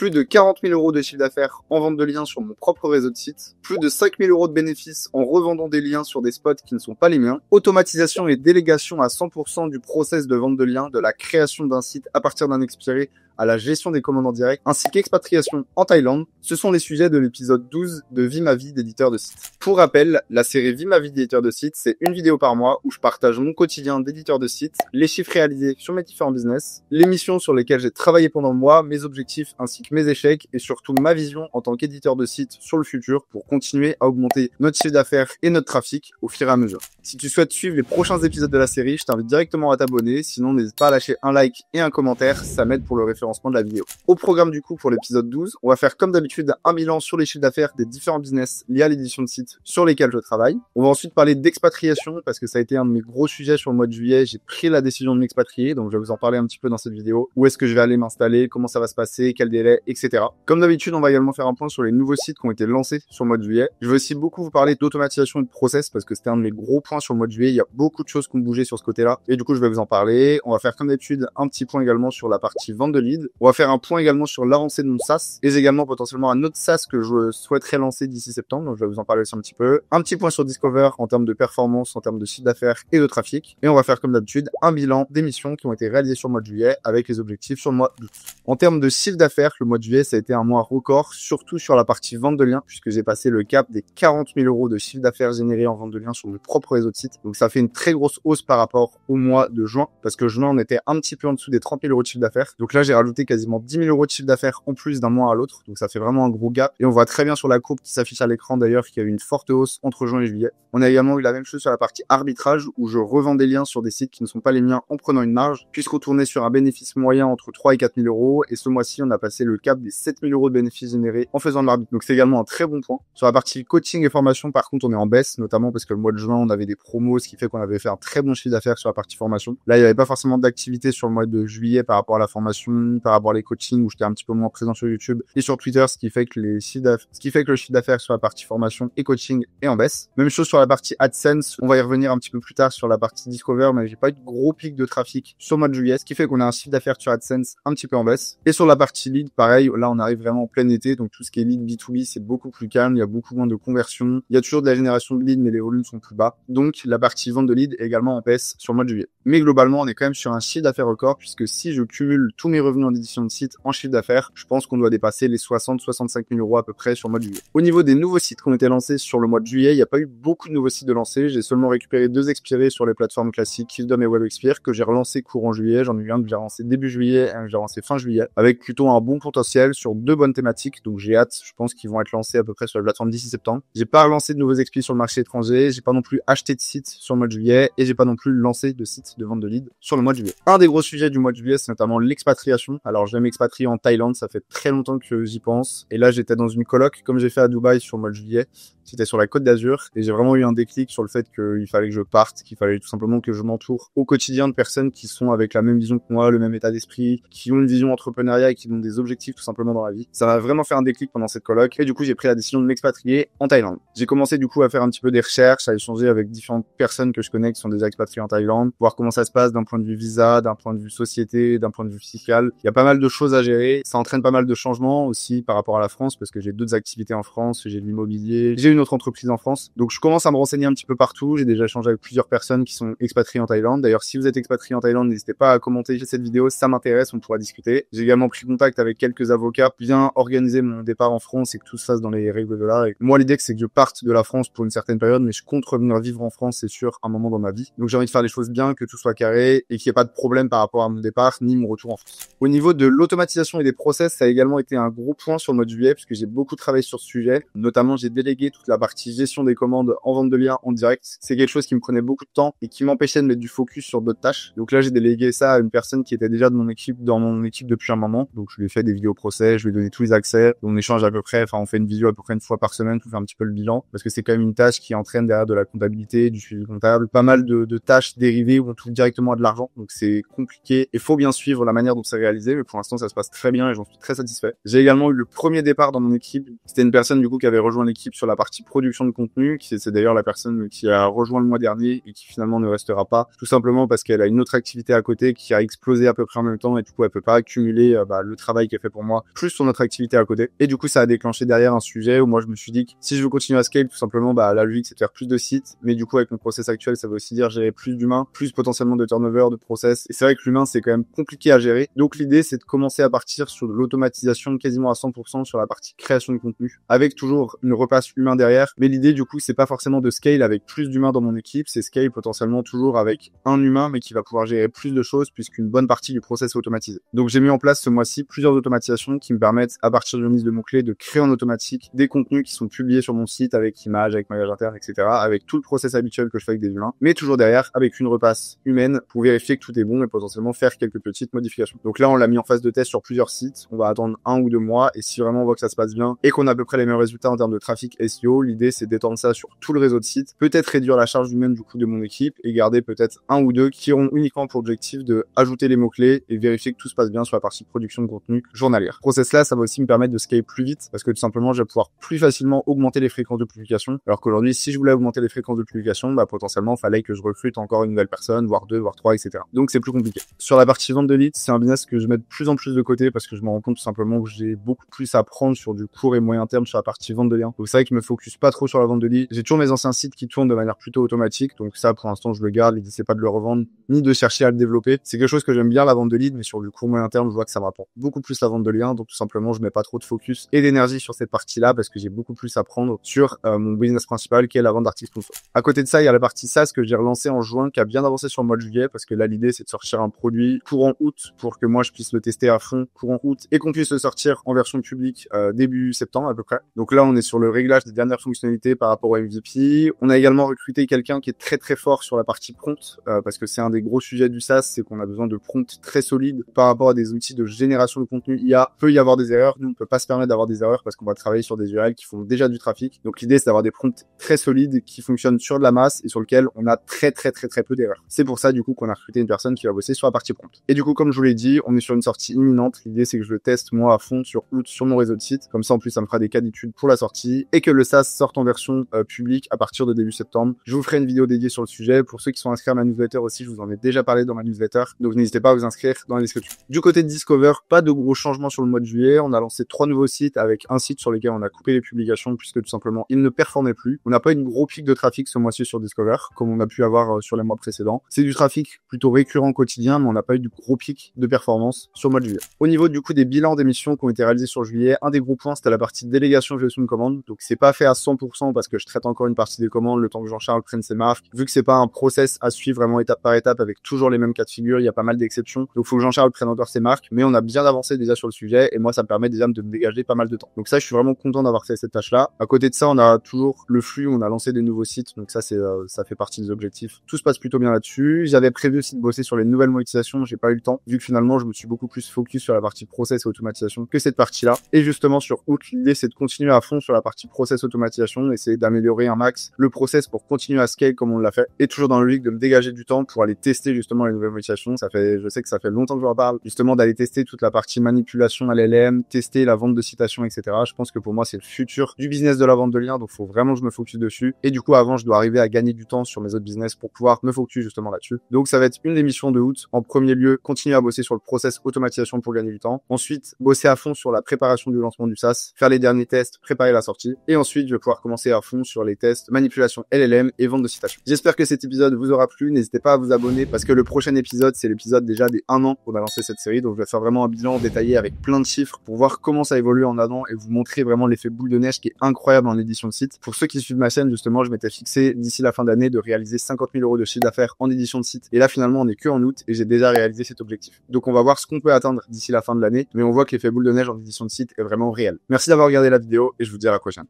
Plus de 40 000 euros de chiffre d'affaires en vente de liens sur mon propre réseau de sites. Plus de 5 000 euros de bénéfices en revendant des liens sur des spots qui ne sont pas les miens. Automatisation et délégation à 100% du process de vente de liens, de la création d'un site à partir d'un expiré à la gestion des commandes en direct, ainsi qu'expatriation en Thaïlande. Ce sont les sujets de l'épisode 12 de Vie ma vie d'éditeur de site. Pour rappel, la série Vie ma vie d'éditeur de site, c'est une vidéo par mois où je partage mon quotidien d'éditeur de site, les chiffres réalisés sur mes différents business, les missions sur lesquelles j'ai travaillé pendant le mois, mes objectifs ainsi que mes échecs et surtout ma vision en tant qu'éditeur de site sur le futur pour continuer à augmenter notre chiffre d'affaires et notre trafic au fur et à mesure. Si tu souhaites suivre les prochains épisodes de la série, je t'invite directement à t'abonner, sinon n'hésite pas à lâcher un like et un commentaire, ça m'aide pour le référencement de la vidéo. Au programme du coup pour l'épisode 12, on va faire comme d'habitude un bilan sur les chiffres d'affaires des différents business liés à l'édition de site sur lesquels je travaille. On va ensuite parler d'expatriation parce que ça a été un de mes gros sujets sur le mois de juillet. J'ai pris la décision de m'expatrier, donc je vais vous en parler un petit peu dans cette vidéo. Où est-ce que je vais aller m'installer, comment ça va se passer, quel délai, etc. Comme d'habitude, on va également faire un point sur les nouveaux sites qui ont été lancés sur le mois de juillet. Je vais aussi beaucoup vous parler d'automatisation et de process parce que c'était un de mes gros points sur le mois de juillet. Il y a beaucoup de choses qui ont bougé sur ce côté-là et du coup, je vais vous en parler. On va faire comme d'habitude un petit point également sur la partie vente de leads. On va faire un point également sur l'avancée de mon SaaS et également potentiellement un autre SaaS que je souhaiterais lancer d'ici septembre. Donc, je vais vous en parler aussi un petit peu. Un petit point sur Discover en termes de performance, en termes de chiffre d'affaires et de trafic. Et on va faire comme d'habitude un bilan des missions qui ont été réalisées sur le mois de juillet avec les objectifs sur le mois d'août. En termes de chiffre d'affaires, le mois de juillet, ça a été un mois record, surtout sur la partie vente de liens, puisque j'ai passé le cap des 40 000 euros de chiffre d'affaires généré en vente de liens sur mon propre réseau de site. Donc, ça fait une très grosse hausse par rapport au mois de juin, parce que juin, on était un petit peu en dessous des 30 000 euros de chiffre d'affaires. Donc là, j'ai rajouté quasiment 10 000 euros de chiffre d'affaires en plus d'un mois à l'autre. Donc, ça fait vraiment un gros gap. Et on voit très bien sur la courbe qui s'affiche à l'écran d'ailleurs qu'il y a eu une forte hausse entre juin et juillet. On a également eu la même chose sur la partie arbitrage où je revends des liens sur des sites qui ne sont pas les miens en prenant une marge, puisqu'on tournait sur un bénéfice moyen entre 3 et 4 000 euros. Et ce mois-ci, on a passé le cap des 7 000 euros de bénéfices générés en faisant de l'arbitre. Donc, c'est également un très bon point. Sur la partie coaching et formation, par contre, on est en baisse, notamment parce que le mois de juin, on avait des promos, ce qui fait qu'on avait fait un très bon chiffre d'affaires sur la partie formation. Là, il n'y avait pas forcément d'activité sur le mois de juillet par rapport à la formation, par rapport à les coachings où j'étais un petit peu moins présent sur YouTube et sur Twitter, ce qui fait que le chiffre d'affaires sur la partie formation et coaching est en baisse. Même chose sur la partie AdSense. On va y revenir un petit peu plus tard sur la partie Discover, mais j'ai pas eu de gros pic de trafic sur le mois de juillet, ce qui fait qu'on a un chiffre d'affaires sur AdSense un petit peu en baisse. Et sur la partie lead, pareil, là, on arrive vraiment en plein été, donc tout ce qui est lead B2B, c'est beaucoup plus calme, il y a beaucoup moins de conversions. Il y a toujours de la génération de leads, mais les volumes sont plus bas. Donc, la partie vente de leads est également en baisse sur le mois de juillet. Mais globalement, on est quand même sur un chiffre d'affaires record, puisque si je cumule tous mes revenus en édition de site en chiffre d'affaires, je pense qu'on doit dépasser les 60-65 000 euros à peu près sur le mois de juillet. Au niveau des nouveaux sites qui ont été lancés sur le mois de juillet, il n'y a pas eu beaucoup de nouveaux sites de lancés. J'ai seulement récupéré 2 expirés sur les plateformes classiques, Kildom et WebExpire, que j'ai relancé courant juillet. J'en ai eu un que j'ai relancé début juillet et un que j'ai relancé fin juillet, avec plutôt un bon potentiel sur 2 bonnes thématiques. Donc j'ai hâte, je pense qu'ils vont être lancés à peu près sur la plateforme d'ici septembre. J'ai pas relancé de nouveaux expis sur le marché étranger, j'ai pas non plus acheté de sites sur le mois de juillet et j'ai pas non plus lancé de sites de vente de leads sur le mois de juillet. Un des gros sujets du mois de juillet, c'est notamment l'expatriation. Alors je vais m'expatrier en Thaïlande, ça fait très longtemps que j'y pense. Et là, j'étais dans une coloc, comme j'ai fait à Dubaï sur le mois de juillet. C'était sur la Côte d'Azur et j'ai vraiment eu un déclic sur le fait qu'il fallait que je parte, qu'il fallait tout simplement que je m'entoure au quotidien de personnes qui sont avec la même vision que moi, le même état d'esprit, qui ont une vision entrepreneuriale et qui ont des objectifs tout simplement dans la vie. Ça m'a vraiment fait un déclic pendant cette coloc et du coup, j'ai pris la décision de m'expatrier en Thaïlande. J'ai commencé du coup à faire un petit peu des recherches, à échanger avec différentes personnes que je connais qui sont déjà expatriées en Thaïlande, voir comment ça se passe d'un point de vue visa, d'un point de vue société, d'un point de vue fiscal. Il y a pas mal de choses à gérer. Ça entraîne pas mal de changements aussi par rapport à la France parce que j'ai d'autres activités en France, j'ai de l'immobilier, j'ai une autre entreprise en France. Donc je commence à me renseigner un petit peu partout. J'ai déjà échangé avec plusieurs personnes qui sont expatriées en Thaïlande. D'ailleurs, si vous êtes expatrié en Thaïlande, n'hésitez pas à commenter cette vidéo, ça m'intéresse, on pourra discuter. J'ai également pris contact avec quelques avocats, bien organiser mon départ en France et que tout se fasse dans les règles de l'art. Et moi, l'idée, c'est que je parte de la France pour une certaine période, mais je compte revenir vivre en France, c'est sûr, un moment dans ma vie. Donc j'ai envie de faire les choses bien, que tout soit carré et qu'il n'y ait pas de problème par rapport à mon départ ni mon retour en France. Au niveau de l'automatisation et des process, ça a également été un gros point sur le mois de juillet puisque j'ai beaucoup travaillé sur ce sujet. Notamment, j'ai délégué toute la partie gestion des commandes en vente de liens en direct. C'est quelque chose qui me prenait beaucoup de temps et qui m'empêchait de mettre du focus sur d'autres tâches. Donc là, j'ai délégué ça à une personne qui était déjà de mon équipe, dans mon équipe depuis un moment. Donc je lui ai fait des vidéos procès, je lui ai donné tous les accès. On échange à peu près, on fait une vidéo à peu près une fois par semaine pour faire un petit peu le bilan parce que c'est quand même une tâche qui entraîne derrière de la comptabilité, du suivi comptable, pas mal de tâches dérivées où on touche directement à de l'argent. Donc c'est compliqué et faut bien suivre la manière dont c'est réalisé, mais pour l'instant ça se passe très bien et j'en suis très satisfait. J'ai également eu le premier départ dans mon équipe. C'était une personne du coup qui avait rejoint l'équipe sur la partie partie production de contenu, c'est d'ailleurs la personne qui a rejoint le mois dernier et qui finalement ne restera pas, tout simplement parce qu'elle a une autre activité à côté qui a explosé à peu près en même temps et du coup elle peut pas cumuler le travail qu'elle fait pour moi plus son autre activité à côté. Et du coup ça a déclenché derrière un sujet où moi je me suis dit que si je veux continuer à scale, tout simplement la logique c'est de faire plus de sites, mais du coup avec mon process actuel ça veut aussi dire gérer plus d'humains, plus potentiellement de turnover, de process, et c'est vrai que l'humain c'est quand même compliqué à gérer. Donc l'idée c'est de commencer à partir sur de l'automatisation quasiment à 100% sur la partie création de contenu, avec toujours une repasse humain derrière. Mais l'idée du coup c'est pas forcément de scale avec plus d'humains dans mon équipe, c'est scale potentiellement toujours avec un humain mais qui va pouvoir gérer plus de choses puisqu'une bonne partie du process est automatisée. Donc j'ai mis en place ce mois-ci plusieurs automatisations qui me permettent à partir d'une liste de mots-clés de créer en automatique des contenus qui sont publiés sur mon site avec images, avec maillage interne, etc. avec tout le process habituel que je fais avec des humains, mais toujours derrière avec une repasse humaine pour vérifier que tout est bon et potentiellement faire quelques petites modifications. Donc là on l'a mis en phase de test sur plusieurs sites, on va attendre 1 ou 2 mois et si vraiment on voit que ça se passe bien et qu'on a à peu près les mêmes résultats en termes de trafic SEO, l'idée c'est d'étendre ça sur tout le réseau de sites, peut-être réduire la charge humaine du coup de mon équipe et garder peut-être 1 ou 2 qui auront uniquement pour objectif de ajouter les mots-clés et vérifier que tout se passe bien sur la partie production de contenu journalière. Ce process là, ça va aussi me permettre de scaler plus vite parce que tout simplement je vais pouvoir plus facilement augmenter les fréquences de publication, alors qu'aujourd'hui si je voulais augmenter les fréquences de publication, potentiellement fallait que je recrute encore une nouvelle personne, voire 2, voire 3, etc. Donc c'est plus compliqué. Sur la partie vente de leads, c'est un business que je mets de plus en plus de côté parce que je me rends compte tout simplement que j'ai beaucoup plus à prendre sur du court et moyen terme sur la partie vente de liens. Donc c'est vrai que je me focus pas trop sur la vente de leads. J'ai toujours mes anciens sites qui tournent de manière plutôt automatique, donc ça pour l'instant je le garde. L'idée c'est pas de le revendre ni de chercher à le développer. C'est quelque chose que j'aime bien, la vente de leads, mais sur du court moyen terme je vois que ça me rapporte beaucoup plus la vente de liens, donc tout simplement je mets pas trop de focus et d'énergie sur cette partie-là parce que j'ai beaucoup plus à prendre sur mon business principal qui est la vente d'articles sponsors. À côté de ça, il y a la partie SaaS que j'ai relancé en juin qui a bien avancé sur le mois de juillet parce que là l'idée c'est de sortir un produit courant août pour que moi je puisse le tester à fond courant août et qu'on puisse le sortir en version publique début septembre à peu près. Donc là on est sur le réglage des dernières fonctionnalités par rapport au MVP. On a également recruté quelqu'un qui est très très fort sur la partie prompt parce que c'est un des gros sujets du SaaS, c'est qu'on a besoin de prompts très solides par rapport à des outils de génération de contenu IA. Peut y avoir des erreurs, nous on peut pas se permettre d'avoir des erreurs parce qu'on va travailler sur des URL qui font déjà du trafic. Donc l'idée c'est d'avoir des prompts très solides qui fonctionnent sur de la masse et sur lequel on a très peu d'erreurs. C'est pour ça du coup qu'on a recruté une personne qui va bosser sur la partie prompt. Et du coup comme je vous l'ai dit, on est sur une sortie imminente. L'idée c'est que je le teste moi à fond sur août sur mon réseau de site. Comme ça en plus ça me fera des cas d'études pour la sortie et que le SaaS sorte en version publique à partir de début septembre. Je vous ferai une vidéo dédiée sur le sujet. Pour ceux qui sont inscrits à ma newsletter aussi, je vous en ai déjà parlé dans ma newsletter. Donc n'hésitez pas à vous inscrire dans la description. Du côté de Discover, pas de gros changements sur le mois de juillet. On a lancé 3 nouveaux sites avec un site sur lequel on a coupé les publications puisque tout simplement il ne performait plus. On n'a pas eu une gros pic de trafic ce mois-ci sur Discover comme on a pu avoir sur les mois précédents. C'est du trafic plutôt récurrent quotidien, mais on n'a pas eu de gros pic de performance sur le mois de juillet. Au niveau du coup des bilans d'émissions qui ont été réalisés sur juillet, un des gros points c'était la partie délégation gestion de commande. Donc c'est pas fait à 100% parce que je traite encore une partie des commandes, le temps que Jean-Charles prenne ses marques. Vu que c'est pas un process à suivre vraiment étape par étape avec toujours les mêmes cas de figure, il y a pas mal d'exceptions. Donc faut que Jean-Charles prenne encore ses marques, mais on a bien avancé déjà sur le sujet et moi ça me permet déjà de me dégager pas mal de temps. Donc ça je suis vraiment content d'avoir fait cette tâche-là. À côté de ça, on a toujours le flux, on a lancé des nouveaux sites. Donc ça ça fait partie des objectifs. Tout se passe plutôt bien là-dessus. J'avais prévu aussi de bosser sur les nouvelles monétisations, j'ai pas eu le temps vu que finalement je me suis beaucoup plus focus sur la partie process et automatisation que cette partie-là. Et justement sur août, l'idée c'est de continuer à fond sur la partie process automatisation, essayer d'améliorer un max le process pour continuer à scale comme on l'a fait et toujours dans le logique de me dégager du temps pour aller tester justement les nouvelles monétisations. Je sais que ça fait longtemps que je vous en parle, justement d'aller tester toute la partie manipulation LLM, tester la vente de citations, etc. Je pense que pour moi c'est le futur du business de la vente de liens, donc faut vraiment que je me focus dessus. Et du coup avant je dois arriver à gagner du temps sur mes autres business pour pouvoir me focus justement là-dessus. Donc ça va être une des missions de août. En premier lieu, continuer à bosser sur le process automatisation pour gagner du temps. Ensuite, bosser à fond sur la préparation du lancement du SaaS, faire les derniers tests, préparer la sortie. Et ensuite, je vais pouvoir commencer à fond sur les tests manipulation LLM et vente de citations. J'espère que cet épisode vous aura plu. N'hésitez pas à vous abonner parce que le prochain épisode, c'est l'épisode déjà des 1 an qu'on a lancé cette série. Donc je vais faire vraiment un bilan détaillé avec plein de chiffres pour voir comment ça évolue en 1 an et vous montrer vraiment l'effet boule de neige qui est incroyable en édition de site. Pour ceux qui suivent ma chaîne, justement, je m'étais fixé d'ici la fin d'année de réaliser 50 000 € de chiffre d'affaires en édition de site. Et là, finalement, on est que en août et j'ai déjà réalisé cet objectif. Donc on va voir ce qu'on peut atteindre d'ici la fin de l'année, mais on voit que l'effet boule de neige en édition de site est vraiment réel. Merci d'avoir regardé la vidéo et je vous dis à la prochaine.